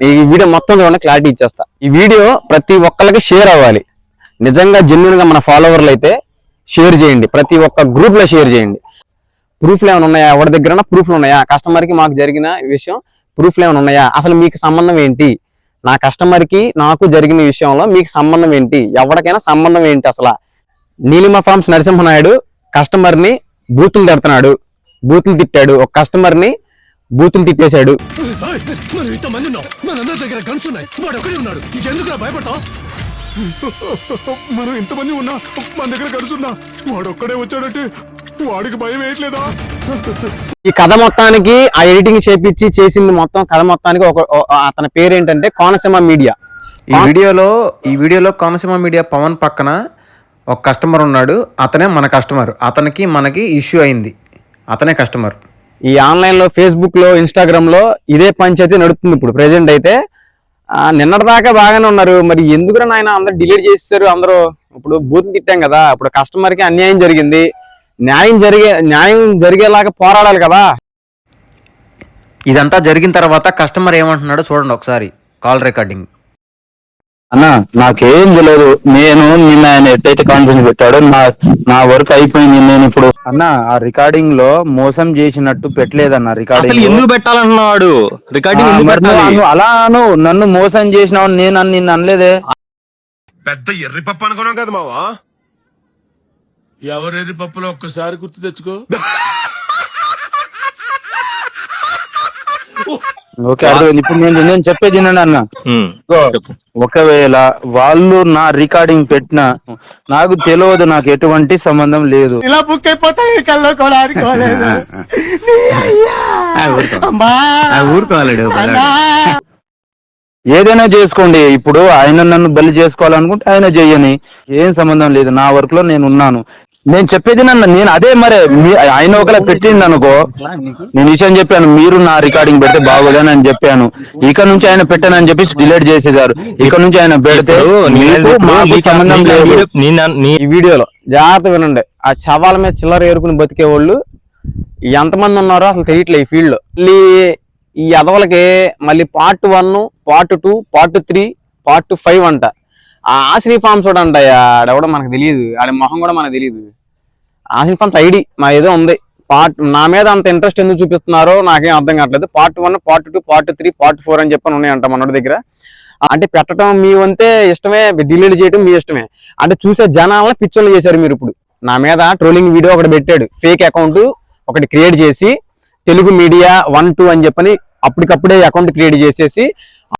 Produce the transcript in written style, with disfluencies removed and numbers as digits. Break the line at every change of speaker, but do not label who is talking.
ఈ వీడియో మొత్తం చూడండి, క్లారిటీ ఇచ్చేస్తా. ఈ వీడియో ప్రతి ఒక్కరికి షేర్ అవ్వాలి. నిజంగా జెన్యూన్ గా మన ఫాలోవర్లు అయితే షేర్ చేయండి, ప్రతి ఒక్క గ్రూప్ లో షేర్ చేయండి. ప్రూఫ్లు ఏమైనా ఉన్నాయా? ఎవరి దగ్గర ప్రూఫ్లు ఉన్నాయా? కస్టమర్ కి మాకు జరిగిన విషయం ప్రూఫ్లు ఏమైనా ఉన్నాయా? అసలు మీకు సంబంధం ఏంటి? నా కస్టమర్ కి నాకు జరిగిన విషయంలో మీకు సంబంధం ఏంటి? ఎవరికైనా సంబంధం ఏంటి? అసలు నీలిమ ఫార్మ్స్ నరసింహనాయుడు కస్టమర్ ని బూతులు తిడుతున్నాడు, బూతులు తిట్టాడు. ఒక కస్టమర్ ని బూతులు తిట్టేశాడు.
మనం ఇంతమంది ఉన్నా మన దగ్గర కలుసున్నా వాడు ఒక్కడే వచ్చాడంటే వాడికి భయం వేయట్లేదా?
ఈ కథ మొత్తానికి ఆ ఎడిటింగ్ చేపించి చేసింది మొత్తం కథ మొత్తానికి అతని పేరు ఏంటంటే కోనసీమ మీడియా.
ఈ వీడియోలో కోనసీమ మీడియా పవన్ పక్కన ఒక కస్టమర్ ఉన్నాడు. అతనే మన కస్టమర్. అతనికి మనకి ఇష్యూ అయింది. అతనే కస్టమర్.
ఈ ఆన్లైన్ లో ఫేస్బుక్ లో ఇన్స్టాగ్రామ్ లో ఇదే పంచాయతీ నడుస్తుంది ఇప్పుడు ప్రెజెంట్ అయితే. నిన్నటిదాకా బాగానే ఉన్నారు, మరి ఎందుకు నాయన అందరు డిలీట్ చేస్తారు అందరూ? ఇప్పుడు బూతులు తిట్టాం కదా, ఇప్పుడు కస్టమర్ కి అన్యాయం జరిగింది, న్యాయం జరిగేలాగా పోరాడాలి కదా.
ఇదంతా జరిగిన తర్వాత కస్టమర్ ఏమంటున్నాడో చూడండి ఒకసారి, కాల్ రికార్డింగ్.
అన్నా నాకేం తెలియదు, నేను నిన్న ఆయన ఎట్టయితే కాన్ఫిడెన్స్ పెట్టాడో నా వర్క్ అయిపోయింది. నేను ఇప్పుడు అన్నా ఆ రికార్డింగ్ లో మోసం చేసినట్టు పెట్టలేదన్న రికార్డింగ్.
ఎందుకు పెట్టాలన్నాడు రికార్డింగ్?
అలా నన్ను మోసం చేసినావు నేను నిన్ను అనలేదే.
పెద్ద ఎర్రి పప్పు అనుకున్నాం కదా మావా. ఎవరెర్రి పప్పులో ఒక్కసారి గుర్తు తెచ్చుకో.
ఓకే అర్థమైంది. ఇప్పుడు నేను చెప్పేది అన్న, ఒకవేళ వాళ్ళు నా రికార్డింగ్ పెట్టినా నాకు తెలియదు, నాకు ఎటువంటి సంబంధం లేదు.
ఇలా బుక్ అయిపోతాయి కల్లో కూడా
ఏదైనా చేసుకోండి. ఇప్పుడు ఆయన నన్ను బలి చేసుకోవాలనుకుంటే ఆయన చెయ్యని, ఏం సంబంధం లేదు. నా వర్క్ లో నేను ఉన్నాను. నేను చెప్పేది నేను అదే మరి ఆయన ఒకలా పెట్టింది అనుకో, నేను విషయం చెప్పాను, మీరు నా రికార్డింగ్ పెడితే బాగోదని అని చెప్పాను. ఇక నుంచి ఆయన పెట్టానని చెప్పి డిలీట్ చేసేసారు. ఇక నుంచి ఆయన పెడితే సంబంధం లేదు.
ఈ వీడియోలో జాగ్రత్త వినండి. ఆ శవాల మీద చిల్లర ఏరుకుని బతికే వాళ్ళు ఎంతమంది ఉన్నారో అసలు తెలియట్లే ఈ ఫీల్డ్ లో. మళ్ళీ ఈ అదవలకి మళ్ళీ పార్ట్ 1, పార్ట్ 2, పార్ట్ 3, పార్ట్ 5 అంట. ఆ ఆశ్రీ ఫార్మ్స్ కూడా అంటాయా, ఆడెవడో మనకు తెలియదు, ఆడి మొహం కూడా మనకు తెలియదు. ఆశ్రీ ఫార్మ్స్ ఐడి మా ఏదో ఉంది. నా మీద అంత ఇంట్రెస్ట్ ఎందుకు చూపిస్తున్నారో నాకేం అర్థం కావట్లేదు. పార్ట్ 1, పార్ట్ 2, పార్ట్ 3, పార్ట్ 4 అని చెప్పని ఉన్నాయంట మనోడి దగ్గర. అంటే పెట్టడం మీ వంతే ఇష్టమే, డిలీట్ చేయడం మీ ఇష్టమే. అంటే చూసే జనాలను పిచ్చోళ్ళు చేశారు మీరు. ఇప్పుడు నా మీద ట్రోలింగ్ వీడియో ఒకటి పెట్టాడు, ఫేక్ అకౌంట్ ఒకటి క్రియేట్ చేసి తెలుగు మీడియా 1, 2 అని చెప్పని అప్పటికప్పుడే అకౌంట్ క్రియేట్ చేసేసి